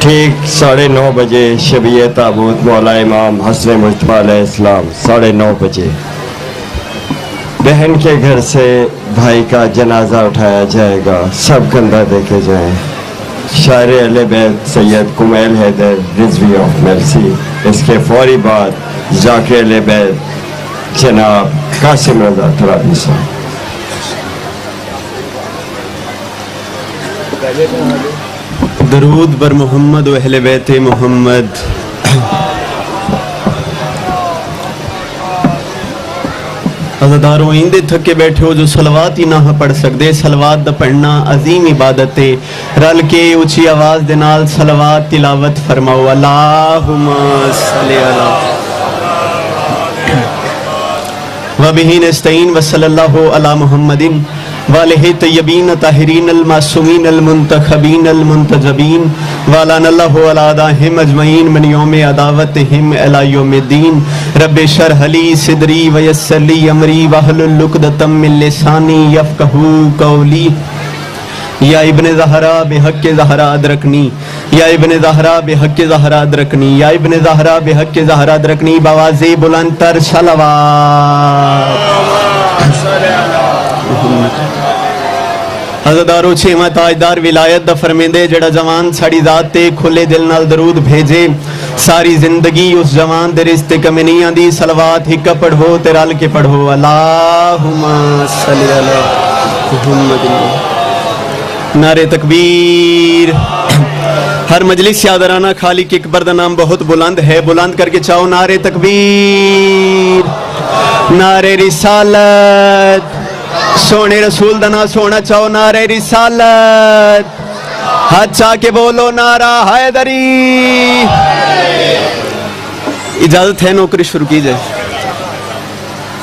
ठीक 9:30 बजे शबीए ताबूत मौला इमाम हसन मुस्तफा अलैहिस्सलाम 9:30 बजे बहन के घर से भाई का जनाजा उठाया जाएगा। सब कंधा देखे जाएं। शायर अहले बैत सैयद कुमैल हैदर रिजवी ऑफ मर्सी। इसके फौरी बाद ज़ाकिर अहले बैत जनाब कासिम रज़ा तराबी साहब। दरूद बर मोहम्मद व अहले बैत मोहम्मद। अज़ादारों इंदे थके बैठे हो जो सलवात ही ना पढ़ सकते। सलवात दा पढ़ना अजीम इबादत है। रल के उची आवाज़ दे नाल सलवात तिलावत फरमाओ। अल्लाहुम्मा सल्ली अला व बिही नस्तईन व सल्लल्लाहु अला मुहम्मदिन वालिहि तय्यबीन ताहिरीन अल मासूमीन अल मुंतखबीन अल मुंतजबीन वालानल्लाहु अला अदाहिम अजमईन मन यौम अदावतिहिम इला यौमिद्दीन। रब्बि शरह ली सिदरी व यस्सिर ली अमरी वहलुल उक़दतम मिन लिसानी यफ़क़हू क़ौली। या इब्ने ज़हरा बिहक़्क़ि ज़हरा अदरकनी, या इब्ने ज़हरा बिहक़्क़ि ज़हरा अदरकनी, या इब्ने ज़हरा बिहक़्क़ि ज़हरा अदरकनी। बवाज़े बुलंद तर सलवात। अज़ादारो छेवां ताजदार विलायत दा फरमेंदे जेड़ा जवान साड़ी ज़ात ते खुले दिल नाल दरूद भेजे सारी जिंदगी उस जवान दे रिश्ते कमी नहीं आंदी। सलवात हिक्का पढ़ो ते रल के पढ़ो। अल्लाहुम्मा सल्ली अला मुहम्मद। नारे तकबीर। हर मजलिस यादराना खालिक अकबर दा नाम बहुत बुलंद है। बुलंद करके चाहो नारे तकबीर, नारे रिसालत। सोने रसूल दा नाम सोना चाहो नारे रिसालत। हाथ चा के बोलो नारा हैदरी। इजाजत है नौकरी शुरू की जाए।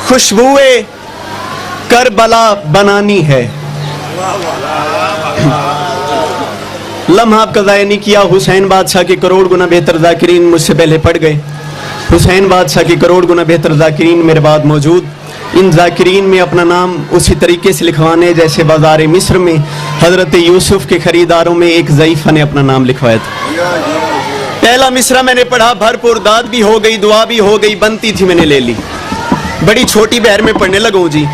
खुशबुए करबला बनानी है। लम्हा आपका ज़ाया नहीं किया। हुसैन बादशाह के करोड़ गुना बेहतर ज़ाकिरीन मुझसे पहले पढ़ गए। हुसैन बादशाह के करोड़ गुना बेहतर ज़ाकिरीन मेरे बाद मौजूद। इन ज़ाकिरीन में अपना नाम उसी तरीके से लिखवाने जैसे बाज़ार मिस्र में हज़रत यूसुफ के खरीदारों में एक ज़ईफ़ा ने अपना नाम लिखवाया था। पहला मिसरा मैंने पढ़ा, भरपूर दाद भी हो गई, दुआ भी हो गई, बनती थी मैंने ले ली। बड़ी छोटी बहर में पढ़ने लगूँ जी।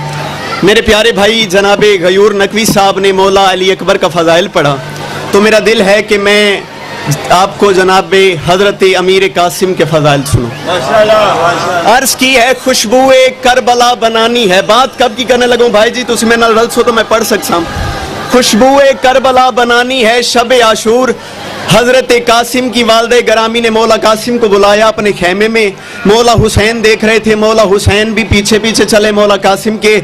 मेरे प्यारे भाई जनाबे गयूर नकवी साहब ने मौला अली अकबर का फ़ज़ाइल पढ़ा तो मेरा दिल है कि मैं आपको जनाबे हज़रत अमीर कासिम के फ़ज़ाइल सुनो। अर्ज़ की है खुशबुए करबला बनानी है। बात कब की करने लगूँ भाई जी, तुसी मेरे नाल रल सो तो मैं पढ़ सकता हूँ। खुशबुए करबला बनानी है शब आशूर। हज़रत कासिम की वालदे गरामी ने मौला कासिम को बुलाया अपने खेमे में। मौला हुसैन देख रहे थे। मौला हुसैन भी पीछे पीछे चले मौला कासिम के।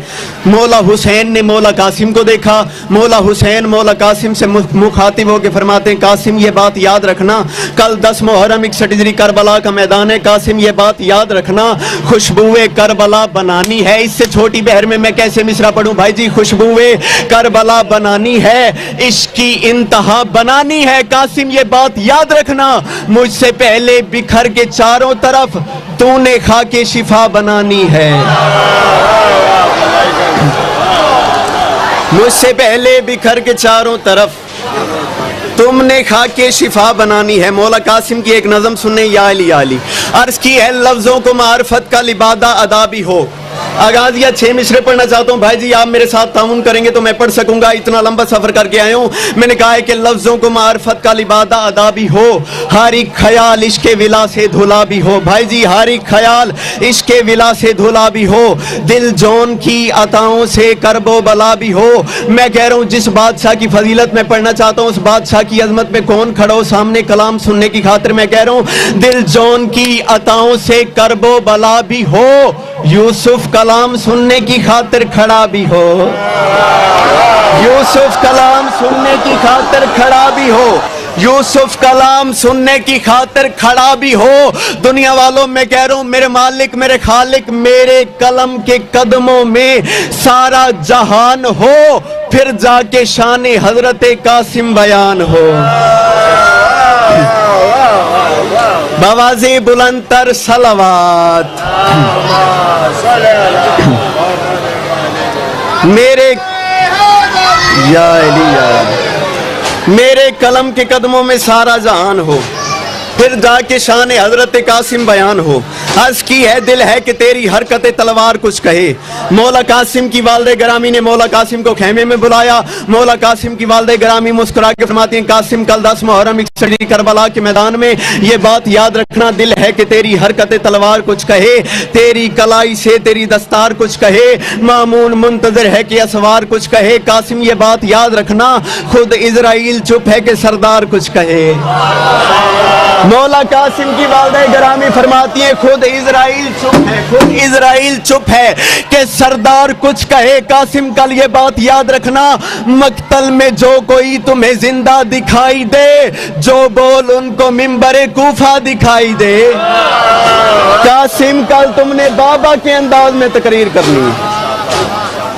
मौला हुसैन ने मौला कासिम को देखा। मौला हुसैन मौला कासिम से मुखातिब होकर फरमाते हैं, कासिम ये बात याद रखना, कल 10 मुहर्रम 61 हिजरी करबला का मैदान है। कासिम ये बात याद रखना, खुशबुए करबला बनानी है। इससे छोटी बहर में मैं कैसे मिसरा पढ़ूं भाई जी। खुशबुए करबला बनानी है, इश्क की इंतहा बनानी है। कासिम ये बात याद रखना, मुझसे पहले बिखर के चारों तरफ तूने खा के शिफा बनानी है। मुझसे पहले बिखर के चारों तरफ तुमने खा के शिफा बनानी है। मौला कासिम की एक नज़म सुनने या अली आली। अर्ज की है लफ्जों को मार्फत का लिबादा अदा भी हो। आगाजिया 6 मिसरे पढ़ना चाहता हूँ भाई जी, आप मेरे साथ तामुन करेंगे तो मैं पढ़ सकूंगा। इतना लंबा सफर करके आया हूँ। मैंने कहा है कि लफ्जों को मार्फत का लिबादा अदा भी हो, हर एक ख्याल इश्के विला से धुला भी हो। भाई जी हर एक ख्याल इश्के विला से धुला भी हो, दिल जौन की अताओं से करबो बला भी हो। मैं कह रहा हूँ जिस बादशाह की फजीलत मैं पढ़ना चाहता हूँ उस बादशाह की अजमत में कौन खड़ा हो सामने कलाम सुनने की खातिर। मैं कह रहा हूँ दिल जौन की अताओं से करबो बला भी हो, यूसुफ कलाम सुनने की खातिर खड़ा भी हो। यूसुफ कलाम सुनने की खातिर खड़ा भी हो। यूसुफ कलाम सुनने की खातिर खड़ा भी हो। दुनिया वालों मैं कह रहा हूं मेरे मालिक मेरे खालिक मेरे कलम के कदमों में सारा जहान हो, फिर जाके शान हजरत कासिम बयान हो। बवाज़े बुलंद तर सलवात। मेरे या अली या मेरे कलम के कदमों में सारा जहान हो, फिर जाके शान हजरत कासिम बयान हो। अर्ज की है दिल है कि तेरी हरकत तलवार कुछ कहे। मौला कासिम की वालदे ग्रामी ने मौला कासिम को खेमे में बुलाया। मौला कासिम की वालदे ग्रामी मुस्कुरा के फरमाती हैं, कासिम कल 10 मुहर्रम 61 करबला के मैदान में ये बात याद रखना, दिल है कि तेरी हरकत तलवार कुछ कहे, तेरी कलाई से तेरी दस्तार कुछ कहे, मामून मुंतजर है कि असवार कुछ कहे। कासिम ये बात याद रखना, खुद इजराइल चुप है कि सरदार कुछ कहे। मौला कासिम की वालदा ग्रामी फरमाती है, खुद इजराइल चुप है, खुद इजराइल चुप है कि सरदार कुछ कहे। कासिम कल ये बात याद रखना, मक्तल में जो कोई तुम्हें जिंदा दिखाई दे, जो बोल उनको मिंबरे कूफा दिखाई दे। कासिम कल तुमने बाबा के अंदाज में तकरीर करनी है,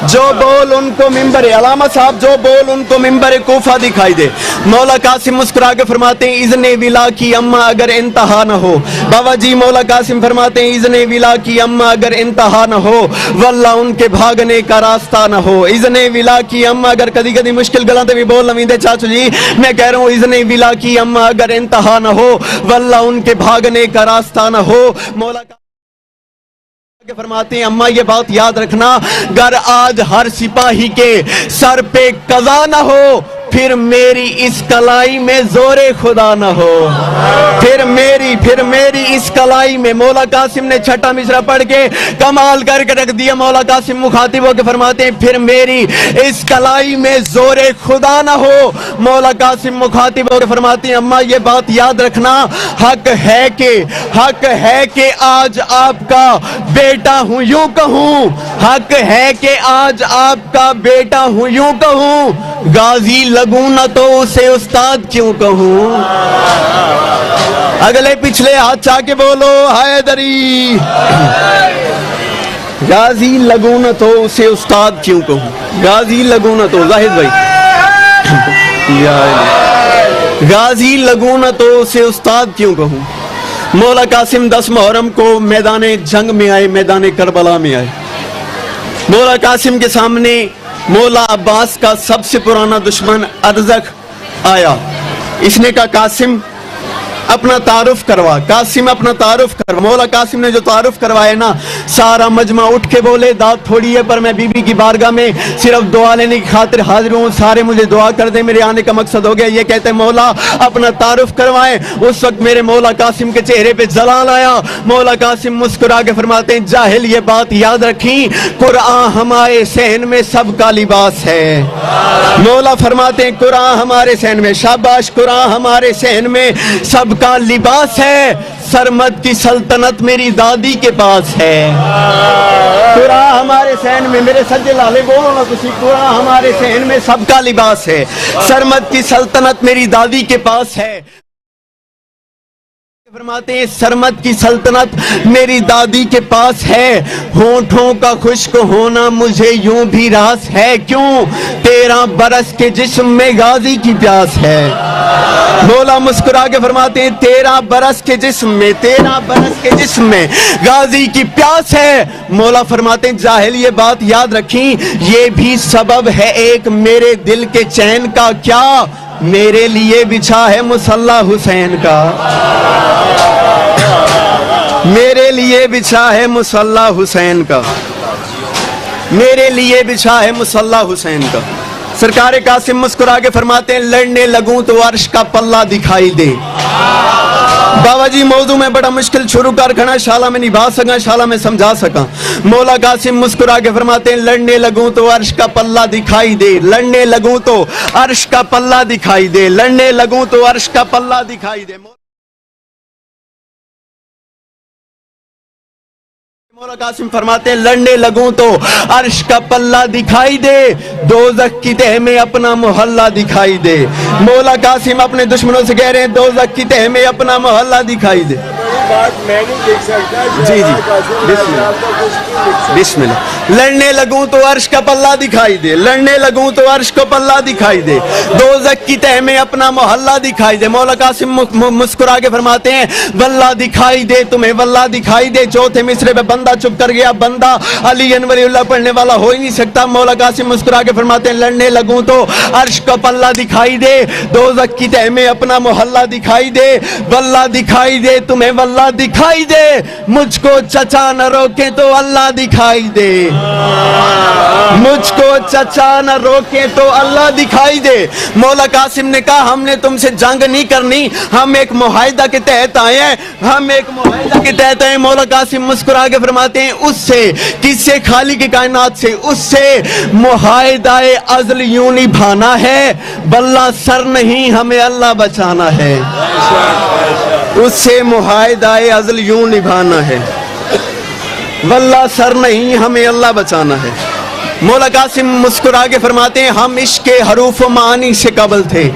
जो बोल उनको मिंबर अलामा साहब, जो बोल उनको मिंबर कूफा दिखाई दे। मौला कासिम मुस्कुरा के फरमाते हैं, इज़्ने विला की अम्मा अगर इंतहा न हो। बाबा जी मौला कासिम फरमाते हैं, इज़्ने विला की अम्मा अगर इंतहा न हो, वल्ला उनके भागने का रास्ता न हो। इज़्ने विला की अम्मा अगर कदी कदी मुश्किल गलाते भी बोल लवींदे चाचू जी, मैं कह रहा हूँ इज़्ने विला की अम्मा अगर इंतहा न हो, वल्ला उनके भागने का रास्ता न हो। मौला के फरमाते हैं, अम्मा ये बात याद रखना, अगर आज हर सिपाही के सर पे कज़ा न हो, फिर मेरी इस कलाई में जोरे खुदा न हो। फिर मेरी इस कलाई में। मौला कासिम ने छठा मिसरा पढ़ के कमाल करके रख दिया। मौला कासिम मुखातिब होकर फरमाते हैं, फिर मेरी इस कलाई में जोरे खुदा न हो। मौला कासिम मुखातिब होकर फरमाते हैं, अम्मा ये बात याद रखना, हक है कि आज आपका बेटा हूं यूं कहूं, हक है कि आज आपका बेटा हूं यूं कहूं, गाजी लगूं न तो उसे उस्ताद क्यों कहूं। अगले पिछले हाथ चाके बोलो हैदरी। गाजी लगूं न तो उसे उस्ताद क्यों कहूं, गाजी लगूं न तो जाहिद भाई, गाजी लगूं न तो उसे उस्ताद क्यों कहूं। मौला कासिम 10 मुहर्रम को मैदान जंग में आए, मैदान करबला में आए। मौला कासिम के सामने मौला अब्बास का सबसे पुराना दुश्मन अरज़क आया। इसने कहा, कासिम अपना तारुफ करवा, कासिम अपना तारुफ करवा। मौला कासिम ने जो तारुफ करवाया ना, सारा मजमा उठ के बोले, दाद थोड़ी है पर मैं बीबी की बारगाह में सिर्फ दुआ लेने की खातिर हाजिर हूँ, सारे मुझे दुआ कर दे, मेरे आने का मकसद हो गया। ये कहते हैं, मौला अपना तारुफ करवाएं। उस वक्त मेरे मौला कासिम के चेहरे पे जलाल आया। मौला कासिम मुस्कुरा के फरमाते हैं, जाहिल ये बात याद रखी, कुरान हमारे सहन में सबका लिबास है। मौला फरमाते हैं, कुरान हमारे सहन में, शाबाश, कुरान हमारे सहन में सबका लिबास है। सरमद की सल्तनत मेरी दादी के पास है। कुरान हमारे सहन में, मेरे सज्जे लाले बोलो ना तुसी, कुरान हमारे सहन में सबका लिबास है। सरमद की सल्तनत मेरी दादी के पास है। फरमाते हैं, सरमद की सल्तनत मेरी दादी के पास है। होठों का खुश्क होना मुझे यूं भी रास है, क्यों 13 बरस के जिस्म में गाजी की प्यास है। मौला मुस्कुरा के फरमाते हैं, 13 बरस के जिस्म में, 13 बरस के जिस्म में गाजी की प्यास है। मौला फरमाते हैं, जाहिल ये बात याद रखी, ये भी सबब है एक मेरे दिल के चैन का, क्या मेरे लिए बिछा है मुसल्ला हुसैन का, मेरे लिए बिछा है मुसल्ला हुसैन का, मेरे लिए बिछा है मुसल्ला हुसैन का। सरकार कासिम मुस्कुरा के फरमाते हैं, लड़ने लगूं तो अर्श का पल्ला दिखाई दे। बाबा जी मौजू में बड़ा मुश्किल शुरू कर खड़ा, शाला में निभा सका, शाला में समझा सका। मौला कासिम मुस्कुरा के फरमाते हैं, लड़ने लगूं तो अर्श का पल्ला दिखाई दे, लड़ने लगूं तो अर्श का पल्ला दिखाई दे, लड़ने लगूं तो अर्श का पल्ला दिखाई दे। मौला कासिम फरमाते हैं, लड़ने लगूं तो अर्श का पल्ला दिखाई दे, दोज़ख की तह में अपना मोहल्ला दिखाई दे। मौला कासिम अपने दुश्मनों से कह रहे हैं, दोज़ख की तह में अपना मोहल्ला दिखाई दे। बात मैं नहीं लिख सकता। जी, जी। बिस्मिल्लाह। बिस्मिल्लाह। लड़ने लगूं तो अर्श का पल्ला दिखाई दे, लड़ने लगूं तो अर्श को पल्ला दिखाई दे, दोज़ख की तह में अपना मोहल्ला दिखाई दे। मौला कासिम मुस्कुरा के फरमाते हैं वल्ला दिखाई दे तुम्हें, वल्ला दिखाई दे। चौथे मिसरे पे बंदा चुप कर गया, बंदा अली अनवरीउल्लाह पढ़ने वाला हो ही नहीं सकता। मौला कासिम मुस्कुरा के फरमाते हैं लड़ने लगूं तो अर्श का पल्ला दिखाई दे, दोज़ख की तह में अपना मोहल्ला दिखाई दे, वल्ला दिखाई दे तुम्हें, वल्ला दिखाई दे। मुझको चचा न रोके तो अल्लाह दिखाई दे, मुझको चचा न रोके तो अल्लाह दिखाई दे। मौला कासिम ने कहा हमने तुमसे जंग नहीं करनी, हम एक मुआहिदा के तहत आए हैं, हम एक मुआहिदा के तहत आए। मौला कासिम मुस्कुरा के फरमाते हैं उससे, किससे? खालिक की कायनात से। उससे मुआहिदाए अज़ल यूं निभाना है, बल्ला सर नहीं हमें अल्लाह बचाना है। उससे मुआहिदाए अज़ल यूं निभाना है, वल्ला सर नहीं हमें अल्लाह बचाना है। मौला कासिम मुस्कुरा के फरमाते हैं हम इश्क़ के हरूफ मानी से कबल थे।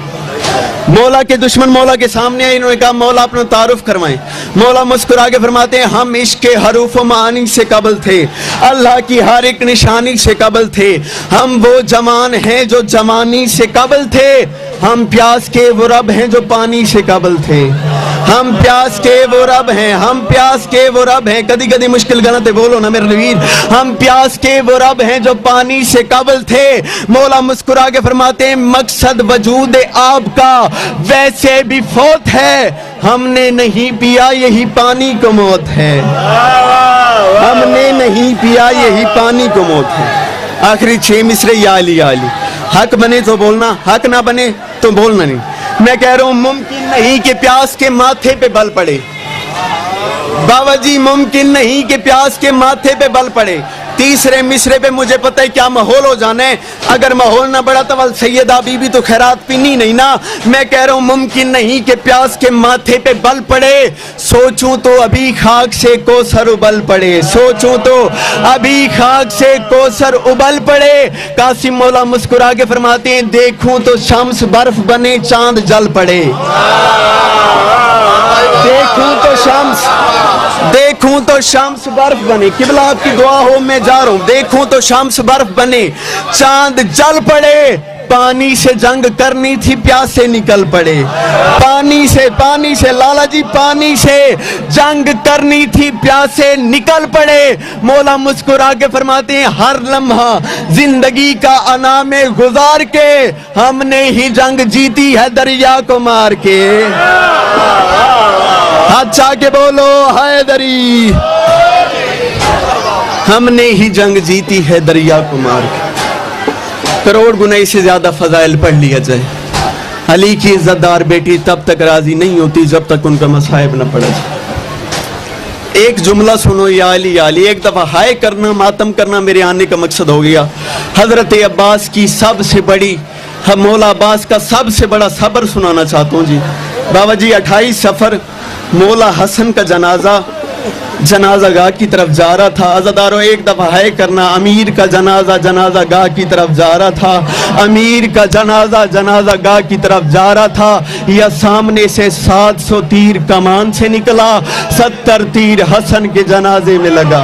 मौला के दुश्मन मौला के सामने आए, इन्होंने कहा मौला अपना तारुफ करवाएं। मौला मुस्कुरा के फरमाते हैं हम इश्क़ के हरूफ मानी से कबल थे, अल्लाह की हर एक निशानी से कबल थे। हम वो जवान हैं जो जवानी से कबल थे, हम प्यास के वो रब हैं जो पानी से कबल थे। हम प्यास के वो रब हैं, हम प्यास के वो रब हैं। कदी कदी मुश्किल गलत है, बोलो ना मेरे वीर। हम प्यास के वो रब हैं जो पानी से कबल थे। मौला मुस्कुरा के फरमाते हैं मकसद वजूद आपका वैसे भी फौत है, हमने नहीं पिया यही पानी को मौत है, हमने नहीं पिया यही पानी को मौत है। आखिरी 6 मिसरे या अली या अली। हक बने तो बोलना, हक ना बने तो बोलना नहीं। मैं कह रहा हूं मुमकिन नहीं कि प्यास के माथे पे बल पड़े, बाबा जी मुमकिन नहीं कि प्यास के माथे पे बल पड़े। तीसरे मिसरे पे मुझे पता है क्या माहौल हो जाना है, अगर माहौल ना बढ़ा तो वल सैयदा बीबी तो खैरात पीनी नहीं ना। मैं कह रहा हूं मुमकिन नहीं कि प्यास के माथे पे बल पड़े, सोचूं तो अभी खाक से कोसर उबल पड़े, सोचूं तो अभी खाक से कोसर उबल पड़े। कासिम मौला मुस्कुरा के फरमाते हैं देखूं तो शम्स बर्फ बने चांद जल पड़े, देखूं तो शम्स बर्फ बने। किबला आपकी दुआ हो मैं जा रहा हूं। देखूं तो शम्स बर्फ बने चांद जल पड़े, पानी से जंग करनी थी प्यासे निकल पड़े, पानी से लाला जी पानी से जंग करनी थी प्यासे निकल पड़े। मौला मुस्कुरा के फरमाते हैं हर लम्हा जिंदगी का अना में गुजार के, हमने ही जंग जीती है दरिया को मार के। अच्छा के बोलो हैदरी, हमने ही जंग जीती है दरिया को मार के। करोड़ गुना इससे ज्यादा फजाइल पढ़ लिया जाए। अली की इज्जतदार बेटी तब तक राजी नहीं होती जब तक उनका मसाइब न पड़ा जाए। एक जुमला सुनो या अली। एक दफा हाय करना मातम करना मेरे आने का मकसद हो गया। हजरत अब्बास की सबसे बड़ी, मौला अब्बास का सबसे बड़ा सब्र सुनाना चाहता हूँ जी। बाबा जी 28 सफर मौला हसन का जनाजा गाह की तरफ जा रहा था। अज़ादारों एक दफा है करना, अमीर का जनाजा गाह की तरफ जा रहा था, अमीर का जनाजा गाह की तरफ जा रहा था। या सामने से 700 तीर कमान से निकला, 70 तीर हसन के जनाजे में लगा।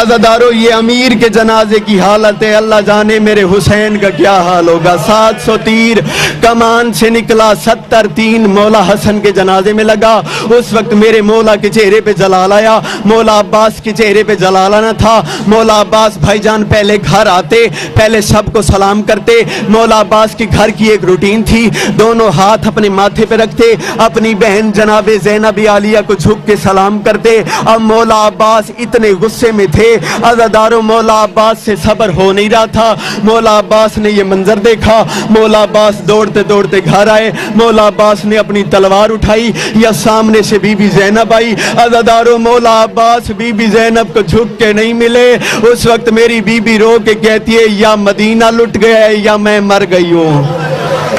अज़ादारों ये अमीर के जनाजे की हालत है, अल्लाह जाने मेरे हुसैन का क्या हाल होगा। 700 तीर कमान से निकला, 70 तीर मौला हसन के जनाजे में लगा। उस वक्त मेरे मौला के चेहरे पे जलाल आया, मौला अब्बास के चेहरे पे जलाल आना था। मौला अब्बास भाईजान पहले घर आते, पहले सबको सलाम करते। मौला अब्बास के घर की एक रूटीन थी, दोनों हाथ अपने माथे पे रखते, अपनी बहन जनाबे ज़ैनब आलिया को झुक के सलाम करते। अब मौला अब्बास इतने गुस्से में थे, अज़ादारों मौला अब्बास से सब्र हो नहीं रहा था। मौला अब्बास ने ये मंजर देखा, मौला अब्बास दौड़ते दौड़ते घर आए। मौला अब्बास ने अपनी तलवार उठाई, या सामने से बीबी ज़ैनब आई। अज़ादारों मौला अब्बास बीबी ज़ैनब को झुक के नहीं मिले। उस वक्त मेरी बीबी रो के कहती है या मदीना लुट गया है या मैं मर गई हूँ,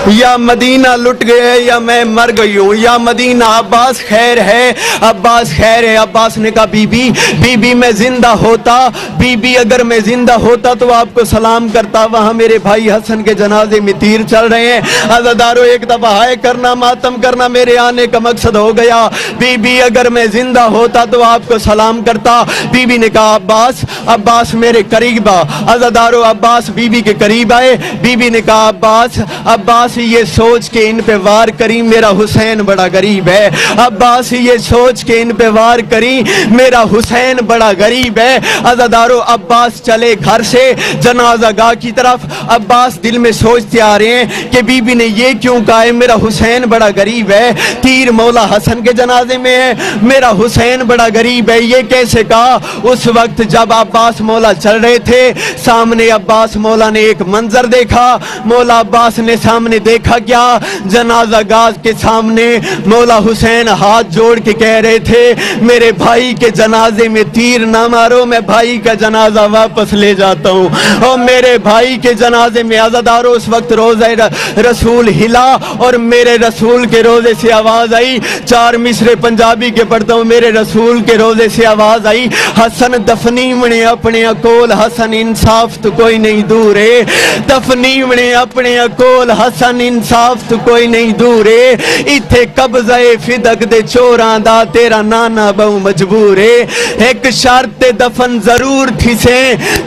या मदीना लुट गए या मैं मर गई हूँ, या मदीना अब्बास खैर है, अब्बास खैर है। अब्बास ने कहा बीबी बीबी मैं जिंदा होता, बीबी अगर मैं जिंदा होता तो आपको सलाम करता। वहां मेरे भाई हसन के जनाजे में तीर चल रहे हैं। अज़ादारों एक दफा हाय करना, मातम करना मेरे आने का मकसद हो गया। बीबी अगर मैं जिंदा होता तो आपको सलाम करता। बीबी ने कहा अब्बास, अब्बास मेरे करीब आ। अज़ादारों अब्बास बीबी के करीब आए। बीबी ने कहा अब्बास, अब्बास ये सोच के इन पे वार करी मेरा हुसैन बड़ा गरीब है। अब्बास ये सोच के इन पे वार करी मेरा हुसैन बड़ा गरीब है। अज़ादारों अब्बास चले घर से जनाजा गाह की तरफ। अब्बास दिल में सोचते आ रहे हैं कि बीबी ने ये क्यों कहा है मेरा हुसैन बड़ा गरीब है। तीर मौला हसन के जनाजे में है, मेरा हुसैन बड़ा गरीब है ये कैसे कहा। उस वक्त जब अब्बास मौला चल रहे थे, सामने अब्बास मौला ने एक मंजर देखा। मौला अब्बास ने सामने देखा क्या, जनाजा गाह के सामने मौला हुसैन हाथ जोड़ के कह रहे थे मेरे भाई के जनाजे में तीर ना मारो, मैं भाई का जनाजा वापस ले जाता हूँ। और मेरे भाई के जनाजे में अज़ादारों उस वक्त रोज़े रसूल हिला और मेरे रसूल के रोज़े से आवाज़ आई। 4 मिसरे पंजाबी के पढ़ता हूँ। मेरे रसूल के रोज़े से आवाज़ आई, हसन दफनी मने अपने अकोल, हसन इंसाफ तो कोई नहीं दूर है। दफनी मने अपने अकोल, हसन इंसाफ तो कोई नहीं दूर है। इथे कब्ज़े फिदक दे चोरां दा तेरा नाना बहु मजबूर है। एक शर्त दफन जरूर थी से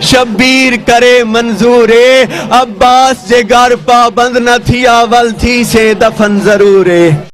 शब्बीर करे मंजूर है। अब्बास जे घर पाबंद न थी आवल थी से दफन जरूर है।